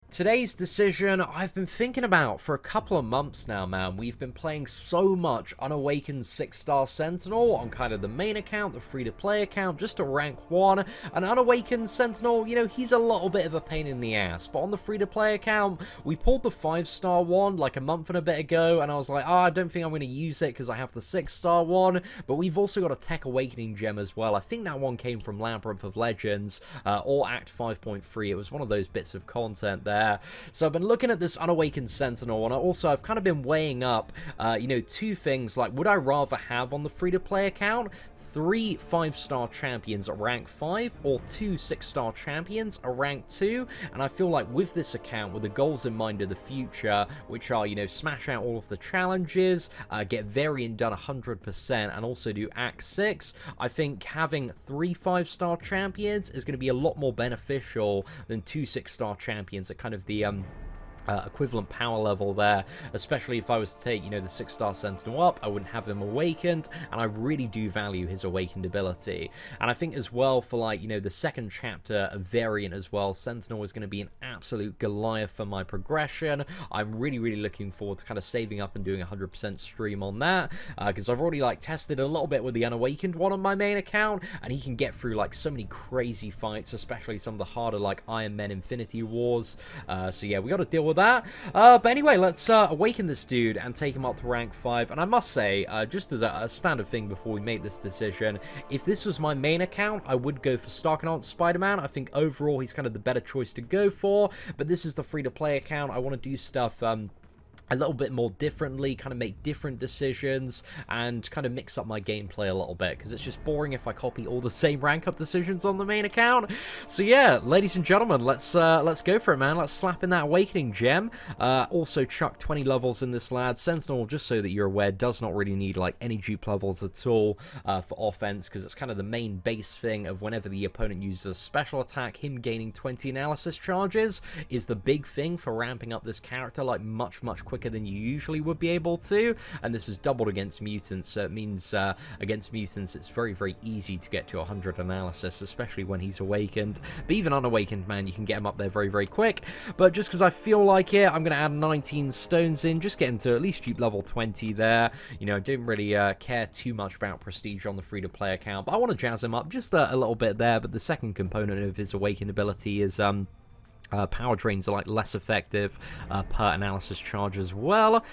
Today's decision I've been thinking about for a couple of months now, man. We've been playing so much Unawakened 6-star Sentinel on kind of the main account, the free-to-play account, just to rank 1. And Unawakened Sentinel, you know, he's a little bit of a pain in the ass. But on the free-to-play account, we pulled the 5-star one like a month and a bit ago, and I was like, I don't think I'm going to use it because I have the 6-star one. But we've also got a Tech Awakening gem as well. I think that one came from Labyrinth of Legends, or Act 5.3. It was one of those bits of content there. So I've been looking at this Unawakened Sentinel, and I've kind of been weighing up, you know, two things. Like, would I rather have on the free-to-play account 3 5-star champions at rank 5 or 2 6-star champions at rank 2? And I feel like with this account, with the goals in mind of the future, which are, you know, smash out all of the challenges, get variant done 100%, and also do Act 6, I think having 3 5-star champions is going to be a lot more beneficial than 2 6-star champions at kind of the equivalent power level there, especially if I was to take, you know, the 6-star Sentinel up. I wouldn't have him awakened, and I really do value his awakened ability. And I think as well for, like, you know, the second chapter of variant as well, Sentinel is going to be an absolute Goliath for my progression. I'm really looking forward to kind of saving up and doing 100% stream on that, because I've already, like, tested a little bit with the Unawakened one on my main account, and he can get through, like, so many crazy fights, especially some of the harder, like, Iron Man Infinity Wars. So yeah, we got to deal with that. But anyway, let's awaken this dude and take him up to rank 5. And I must say, just as a standard thing before we make this decision, if this was my main account, I would go for Starknaut Spider-Man. I think overall he's kind of the better choice to go for. But this is the free-to-play account. I want to do stuff a little bit more differently, kind of make different decisions, and kind of mix up my gameplay a little bit, because it's just boring if I copy all the same rank up decisions on the main account. So yeah, ladies and gentlemen, let's go for it, man. Let's slap in that Awakening gem. Also chuck 20 levels in this lad. Sentinel, just so that you're aware, does not really need like any dupe levels at all for offense, because it's kind of the main base thing of whenever the opponent uses a special attack, him gaining 20 analysis charges is the big thing for ramping up this character, like much quicker than you usually would be able to. And this is doubled against mutants, so it means against mutants it's very easy to get to 100 analysis, especially when he's awakened. But even unawakened, man, you can get him up there very quick. But just because I feel like it, I'm going to add 19 stones in, just get him to at least dupe level 20 there. You know, I don't really care too much about prestige on the free-to-play account, but I want to jazz him up just a little bit there. But the second component of his awakened ability is power drains are like less effective per analysis charge as well.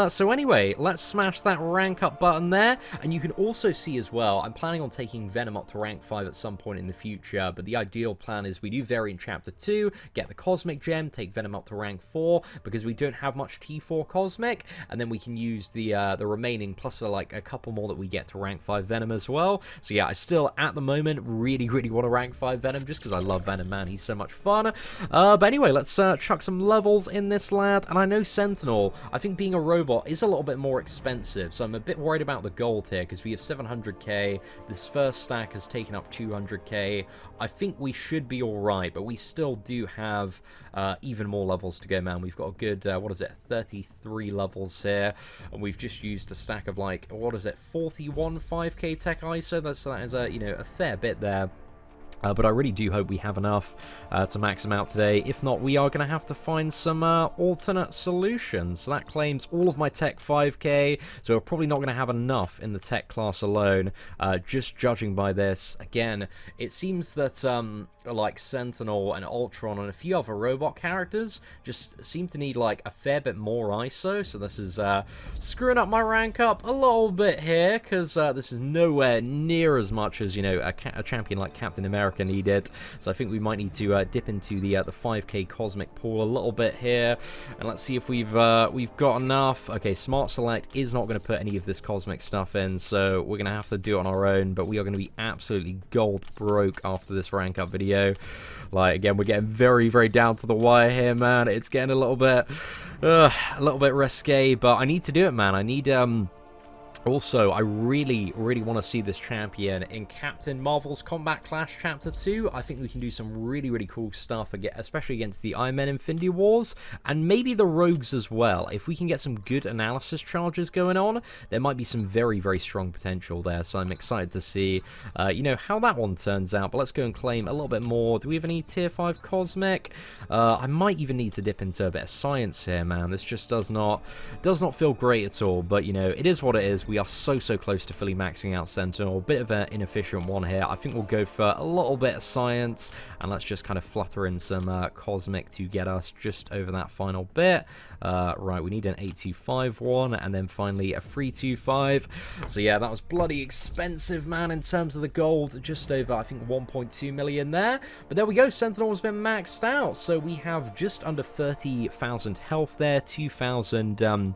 So anyway, let's smash that rank up button there. And you can also see as well, I'm planning on taking Venom up to rank 5 at some point in the future, but the ideal plan is we do Variant Chapter 2, get the Cosmic Gem, take Venom up to rank 4, because we don't have much T4 Cosmic, and then we can use the remaining, plus like a couple more that we get to rank 5 Venom as well. So yeah, I still, at the moment, really want to rank 5 Venom, just because I love Venom, man. He's so much fun. But anyway, let's chuck some levels in this lad. And I know Sentinel, I think being a robot is a little bit more expensive, so I'm a bit worried about the gold here, because we have 700k. This first stack has taken up 200k. I think we should be alright, but we still do have even more levels to go, man. We've got a good, 33 levels here, and we've just used a stack of, like, 41 5k tech ISO. That is a, you know, a fair bit there. But I really do hope we have enough to max them out today. If not, we are going to have to find some alternate solutions. So that claims all of my tech 5k, so we're probably not going to have enough in the tech class alone, just judging by this. Again, it seems that like Sentinel and Ultron and a few other robot characters just seem to need like a fair bit more ISO, so this is screwing up my rank up a little bit here, because this is nowhere near as much as, you know, a champion like Captain America needed. So I think we might need to dip into the 5k cosmic pool a little bit here, and let's see if we've got enough. Okay, Smart Select is not going to put any of this cosmic stuff in, so we're going to have to do it on our own, but we are going to be absolutely gold broke after this rank up video. Like, again, we're getting very down to the wire here, man. It's getting a little bit risque, but I need to do it, man. I need Also, I really want to see this champion in Captain Marvel's Combat Clash Chapter 2. I think we can do some really cool stuff, especially against the Iron Man Infinity Wars, and maybe the Rogues as well. If we can get some good analysis charges going on, there might be some very strong potential there, so I'm excited to see, you know, how that one turns out. But let's go and claim a little bit more. Do we have any Tier 5 Cosmic? I might even need to dip into a bit of Science here, man. This just does not feel great at all, but, you know, it is what it is. We are so close to fully maxing out Sentinel. A bit of an inefficient one here. I think we'll go for a little bit of Science, and let's just kind of flutter in some Cosmic to get us just over that final bit. Right, we need an 825 one, and then finally a 325. So yeah, that was bloody expensive, man, in terms of the gold. Just over, I think, 1.2 million there. But there we go, Sentinel has been maxed out. So we have just under 30,000 health there, 2,000...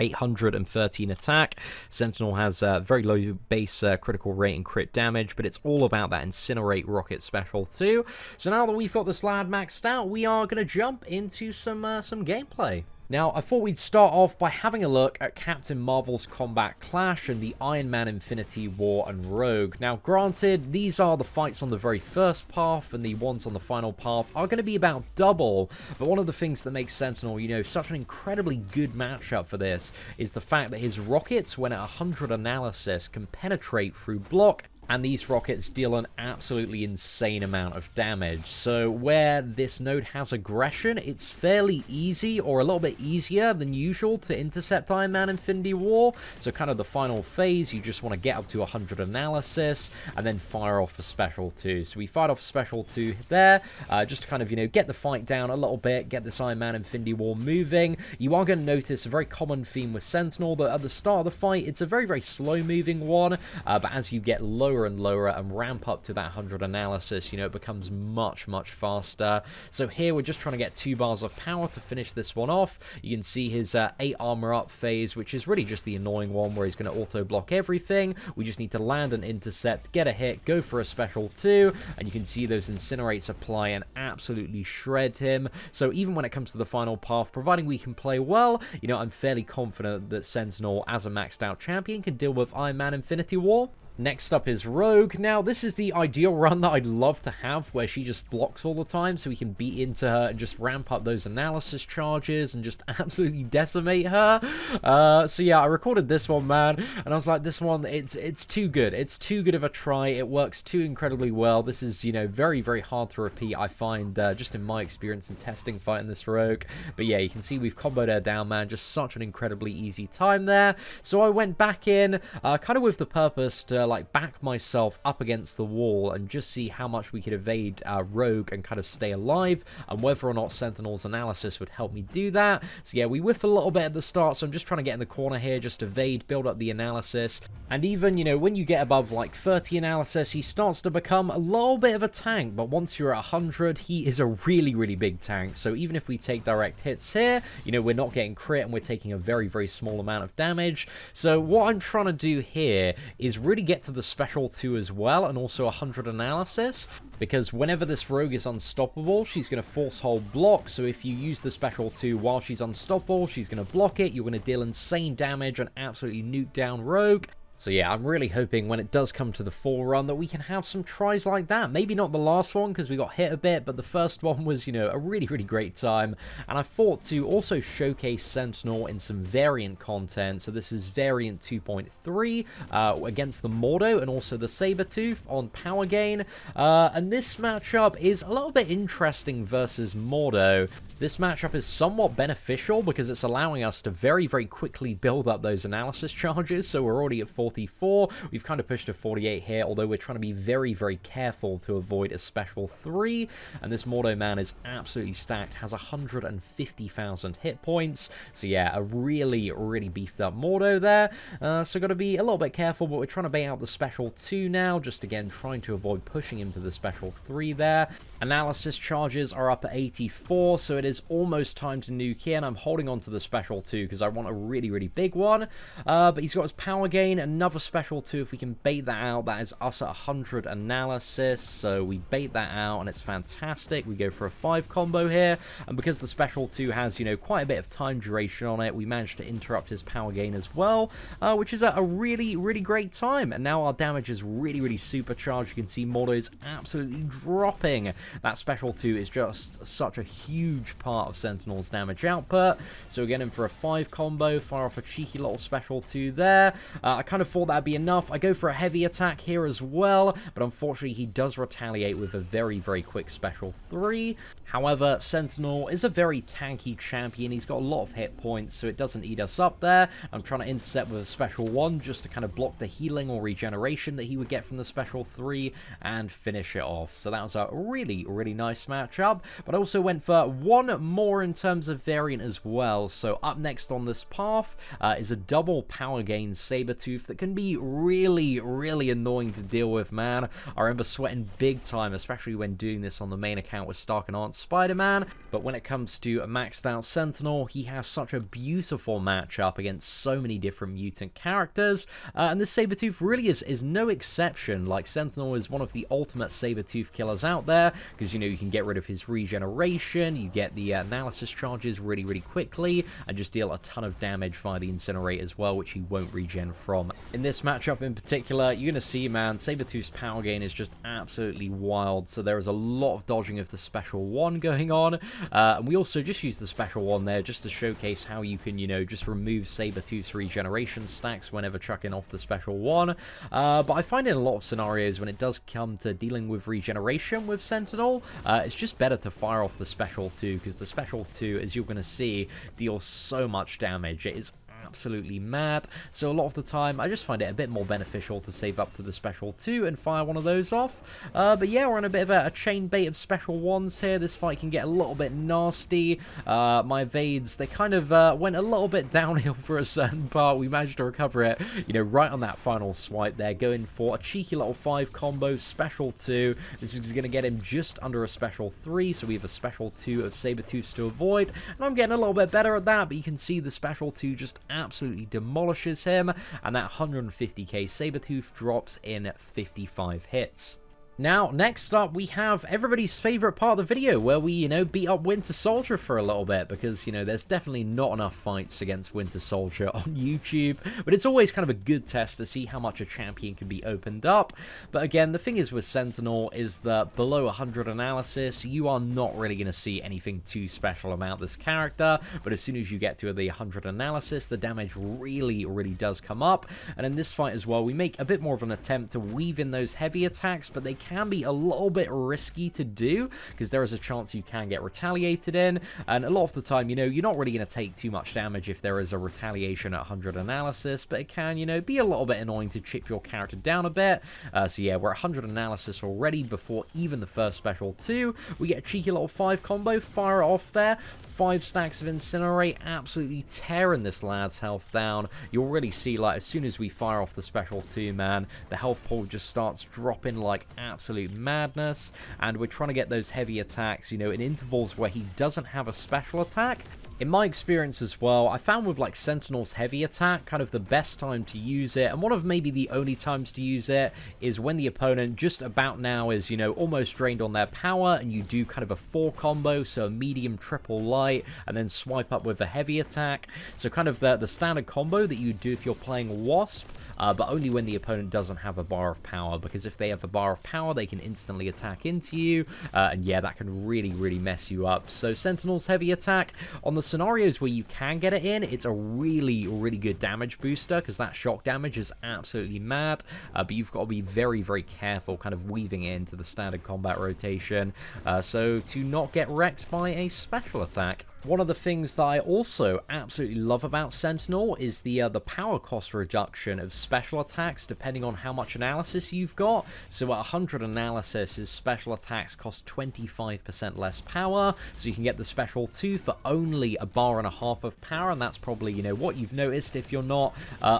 813 attack. Sentinel has very low base critical rate and crit damage, but it's all about that Incinerate rocket special too. So now that we've got this lad maxed out, we are going to jump into some gameplay. Now, I thought we'd start off by having a look at Captain Marvel's Combat Clash and the Iron Man Infinity War and Rogue. Now, granted, these are the fights on the very first path, and the ones on the final path are going to be about double, but one of the things that makes Sentinel, you know, such an incredibly good matchup for this is the fact that his rockets, when at 100 analysis, can penetrate through block, and these rockets deal an absolutely insane amount of damage. So where this node has aggression, it's fairly easy, or a little bit easier than usual, to intercept Iron Man Infinity War. So kind of the final phase, you just want to get up to 100 analysis, and then fire off a special 2. So we fired off a special 2 there, just to kind of, you know, get the fight down a little bit, get this Iron Man Infinity War moving. You are going to notice a very common theme with Sentinel, that at the start of the fight, it's a very slow moving one, but as you get lower and lower and ramp up to that 100 analysis, you know, it becomes much faster. So here we're just trying to get 2 bars of power to finish this one off. You can see his 8 armor up phase, which is really just the annoying one where he's going to auto block everything. We just need to land an intercept, get a hit, go for a special 2, and you can see those incinerates apply and absolutely shred him. So even when it comes to the final path, providing we can play well, you know, I'm fairly confident that Sentinel, as a maxed out champion, can deal with Iron Man Infinity War. Next up is Rogue. Now, this is the ideal run that I'd love to have, where she just blocks all the time, so we can beat into her and just ramp up those analysis charges and just absolutely decimate her. So yeah, I recorded this one, man, and I was like, this one, it's too good. It's too good of a try. It works too incredibly well. This is, you know, very hard to repeat, I find, just in my experience in testing fighting this Rogue. But yeah, you can see we've comboed her down, man. Just such an incredibly easy time there. So I went back in, kind of with the purpose to like back myself up against the wall and just see how much we could evade Rogue and kind of stay alive, and whether or not Sentinel's analysis would help me do that. So yeah, we whiff a little bit at the start, so I'm just trying to get in the corner here, just evade, build up the analysis, and even, you know, when you get above like 30 analysis, he starts to become a little bit of a tank, but once you're at 100, he is a really big tank. So even if we take direct hits here, you know, we're not getting crit and we're taking a very small amount of damage. So what I'm trying to do here is really get to the special 2 as well, and also 100 analysis, because whenever this Rogue is unstoppable, she's going to force hold block. So if you use the special 2 while she's unstoppable, she's going to block it, you're going to deal insane damage and absolutely nuke down Rogue. So yeah, I'm really hoping when it does come to the full run that we can have some tries like that. Maybe not the last one because we got hit a bit, but the first one was, you know, a really great time. And I thought to also showcase Sentinel in some variant content. So this is variant 2.3 against the Mordo and also the Sabretooth on power gain. And this matchup is a little bit interesting versus Mordo. This matchup is somewhat beneficial because it's allowing us to very quickly build up those analysis charges. So we're already at 44. We've kind of pushed to 48 here, although we're trying to be very careful to avoid a special 3. And this Mordo man is absolutely stacked, has 150,000 hit points. So yeah, a really beefed up Mordo there. So got to be a little bit careful, but we're trying to bait out the special 2 now, just again trying to avoid pushing him to the special 3 there. Analysis charges are up at 84, so it is almost time to nuke here, and I'm holding on to the special 2 because I want a really big one. But he's got his power gain, and another special 2 if we can bait that out. That is us at 100 analysis, so we bait that out, and it's fantastic. We go for a 5 combo here, and because the special 2 has, you know, quite a bit of time duration on it, we managed to interrupt his power gain as well, which is a really, really great time. And now our damage is really, really supercharged. You can see Mordo is absolutely dropping. That special 2 is just such a huge part of Sentinel's damage output. So we're getting for a 5 combo, fire off a cheeky little special 2 there. I kind of thought that'd be enough. I go for a heavy attack here as well, but unfortunately he does retaliate with a very, very quick special 3. However, Sentinel is a very tanky champion. He's got a lot of hit points, so it doesn't eat us up there. I'm trying to intercept with a special 1 just to kind of block the healing or regeneration that he would get from the special 3 and finish it off. So that was a really, really nice matchup. But I also went for one more in terms of variant as well. So up next on this path is a double power gain Sabretooth that can be really, really annoying to deal with, man. I remember sweating big time, especially when doing this on the main account with Stark and Aunt Spider-Man. But when it comes to a maxed out Sentinel, he has such a beautiful matchup against so many different mutant characters. And this Sabretooth really is no exception. Like, Sentinel is one of the ultimate Sabretooth killers out there, because, you know, you can get rid of his regeneration, you get the analysis charges really, really quickly, and just deal a ton of damage via the Incinerate as well, which he won't regen from. In this matchup in particular, you're going to see, man, Sabretooth's power gain is just absolutely wild, so there is a lot of dodging of the special 1 going on, and we also just use the special 1 there just to showcase how you can, you know, just remove Sabretooth's regeneration stacks whenever chucking off the special 1, but I find in a lot of scenarios when it does come to dealing with regeneration with Sentinel, it's just better to fire off the special 2, because the special 2, as you're going to see, deals so much damage. It is absolutely mad. So a lot of the time I just find it a bit more beneficial to save up to the special 2 and fire one of those off. But yeah, we're on a bit of a chain bait of special 1s here. This fight can get a little bit nasty. My evades, they kind of went a little bit downhill for a certain part. We managed to recover it, you know, right on that final swipe there, going for a cheeky little 5 combo, special 2. This is going to get him just under a special 3, so we have a special 2 of Sabretooths to avoid, and I'm getting a little bit better at that, but you can see the special 2 just absolutely demolishes him, and that 150k Sabretooth drops in 55 hits. Now, next up, we have everybody's favorite part of the video, where we, you know, beat up Winter Soldier for a little bit, because, you know, there's definitely not enough fights against Winter Soldier on YouTube, but it's always kind of a good test to see how much a champion can be opened up. But again, the thing is with Sentinel is that below 100 analysis, you are not really going to see anything too special about this character, but as soon as you get to the 100 analysis, the damage really, really does come up. And in this fight as well, we make a bit more of an attempt to weave in those heavy attacks, but they can be a little bit risky to do, because there is a chance you can get retaliated in, and a lot of the time, you know, you're not really going to take too much damage if there is a retaliation at 100 analysis, but it can, you know, be a little bit annoying to chip your character down a bit. So yeah, we're at 100 analysis already before even the first special 2. We get a cheeky little 5 combo, fire it off there. 5 stacks of Incinerate, absolutely tearing this lad's health down. You'll really see, like, as soon as we fire off the special 2, man, the health pool just starts dropping like absolute madness, and we're trying to get those heavy attacks, you know, in intervals where he doesn't have a special attack. In my experience as well, I found with like Sentinel's heavy attack, kind of the best time to use it, and one of maybe the only times to use it, is when the opponent just about now is, you know, almost drained on their power, and you do kind of a 4 combo, so a medium, triple, light, and then swipe up with a heavy attack. So kind of the standard combo that you do if you're playing Wasp, but only when the opponent doesn't have a bar of power, because if they have a bar of power, they can instantly attack into you, and yeah, that can really, really mess you up. So Sentinel's heavy attack, on the scenarios where you can get it in, it's a really, really good damage booster, because that shock damage is absolutely mad, but you've got to be very, very careful kind of weaving it into the standard combat rotation, so to not get wrecked by a special attack. One of the things that I also absolutely love about Sentinel is the power cost reduction of special attacks depending on how much analysis you've got. So at 100 analysis, his special attacks cost 25% less power, so you can get the special 2 for only a bar and a half of power, and that's probably, you know, what you've noticed if you're not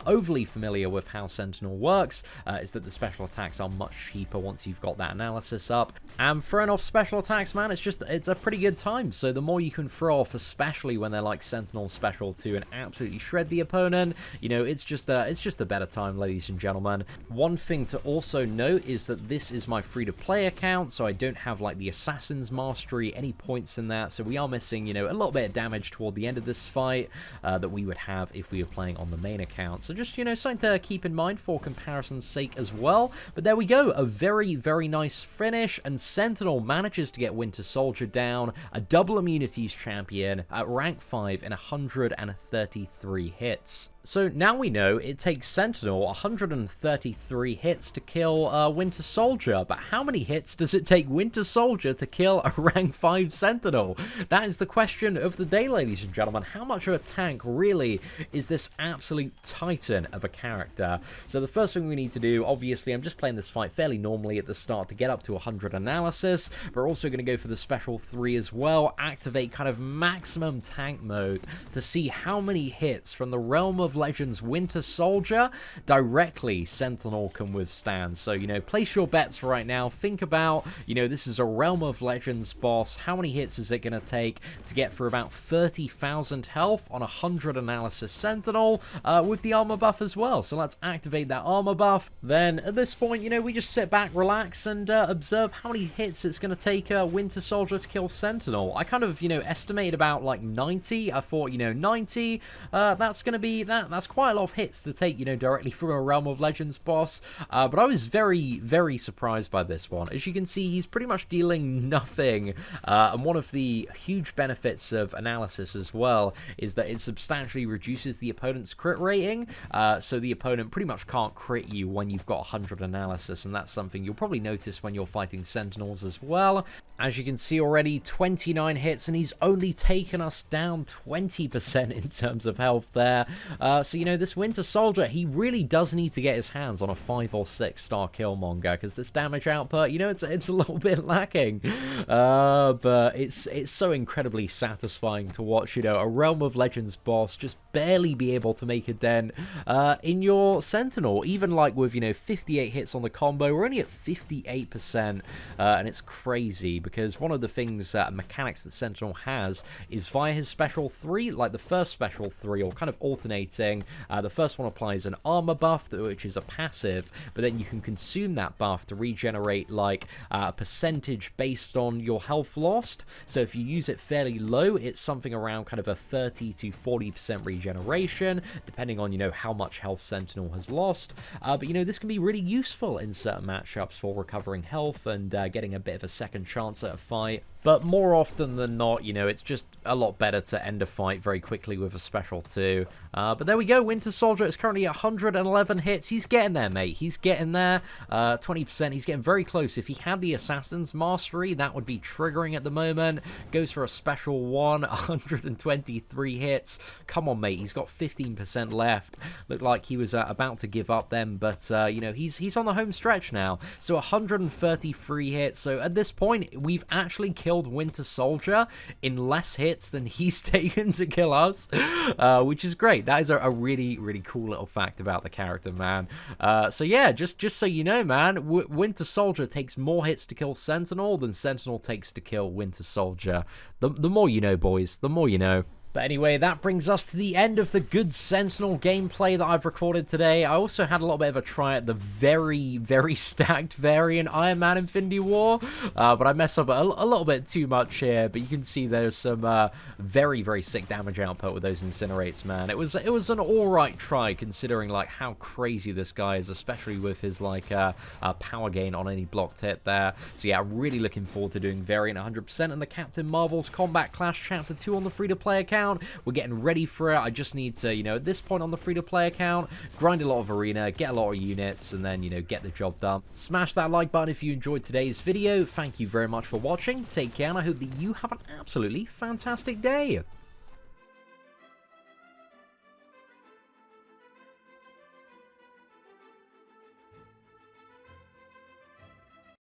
overly familiar with how Sentinel works, is that the special attacks are much cheaper once you've got that analysis up. And throwing off special attacks, man, it's a pretty good time. So the more you can throw off off, especially when they're like Sentinel Special 2 and absolutely shred the opponent. You know, it's just a better time, ladies and gentlemen. One thing to also note is that this is my free-to-play account, so I don't have like the Assassin's Mastery, any points in that, so we are missing, you know, a little bit of damage toward the end of this fight that we would have if we were playing on the main account. So just, you know, something to keep in mind for comparison's sake as well. But there we go, a very, very nice finish, and Sentinel manages to get Winter Soldier down, a double immunities champion at rank 5 in 133 hits. So now we know it takes Sentinel 133 hits to kill Winter Soldier, but how many hits does it take Winter Soldier to kill a rank 5 Sentinel? That is the question of the day, ladies and gentlemen. How much of a tank really is this absolute titan of a character? So the first thing we need to do, obviously, I'm just playing this fight fairly normally at the start to get up to 100 analysis. We're also going to go for the special 3 as well, activate kind of maximum tank mode to see how many hits from the Realm of Legends Winter Soldier directly Sentinel can withstand. So, you know, place your bets right now. Think about, you know, this is a Realm of Legends boss. How many hits is it going to take to get for about 30,000 health on 100 analysis Sentinel with the armor buff as well? So let's activate that armor buff. Then at this point, you know, we just sit back, relax, and observe how many hits it's going to take Winter Soldier to kill Sentinel. I kind of, you know, estimated about like 90. I thought, you know, 90, that's going to be, that's quite a lot of hits to take, you know, directly from a Realm of Legends boss. But I was very, very surprised by this one. As you can see, he's pretty much dealing nothing. And one of the huge benefits of analysis as well is that it substantially reduces the opponent's crit rating. So the opponent pretty much can't crit you when you've got 100 analysis, and that's something you'll probably notice when you're fighting Sentinels as well. As you can see already, 29 hits, and he's only taken us down 20% in terms of health there. So, you know, this Winter Soldier, he really does need to get his hands on a 5 or 6 star Killmonger, because this damage output, you know, it's a little bit lacking. But it's so incredibly satisfying to watch, you know, a Realm of Legends boss just barely be able to make a dent in your Sentinel. Even like with, you know, 58 hits on the combo, we're only at 58%, and it's crazy, because one of the things, mechanics that Sentinel has is via his special 3, like the first special 3, or kind of alternating. The first one applies an armor buff, which is a passive, but then you can consume that buff to regenerate like a percentage based on your health lost. So if you use it fairly low, it's something around kind of a 30 to 40% regeneration, depending on, you know, how much health Sentinel has lost. But, you know, this can be really useful in certain matchups for recovering health and getting a bit of a second chance at a fight. But more often than not, you know, it's just a lot better to end a fight very quickly with a special 2. But there we go, Winter Soldier is currently at 111 hits. He's getting there, mate. He's getting there. 20%, he's getting very close. If he had the Assassin's Mastery, that would be triggering at the moment. Goes for a special 1, 123 hits. Come on, mate. He's got 15% left. Looked like he was about to give up then, but, you know, he's on the home stretch now. So 133 hits. So at this point, we've actually killed Winter Soldier in less hits than he's taken to kill us, which is great. That is a really, really cool little fact about the character, man. So yeah, just so you know, man, Winter Soldier takes more hits to kill Sentinel than Sentinel takes to kill Winter Soldier. The more you know, boys, the more you know. But anyway, that brings us to the end of the good Sentinel gameplay that I've recorded today. I also had a little bit of a try at the very, very stacked variant Iron Man Infinity War, but I messed up a little bit too much here. But you can see there's some very, very sick damage output with those incinerates, man. It was an alright try considering like how crazy this guy is, especially with his like power gain on any blocked hit there. So yeah, really looking forward to doing variant 100% and the Captain Marvel's Combat Clash Chapter 2 on the free-to-play account. We're getting ready for it. I just need to, you know, at this point on the free-to-play account, grind a lot of arena, get a lot of units, and then, you know, get the job done. Smash that like button if you enjoyed today's video. Thank you very much for watching. Take care, and I hope that you have an absolutely fantastic day.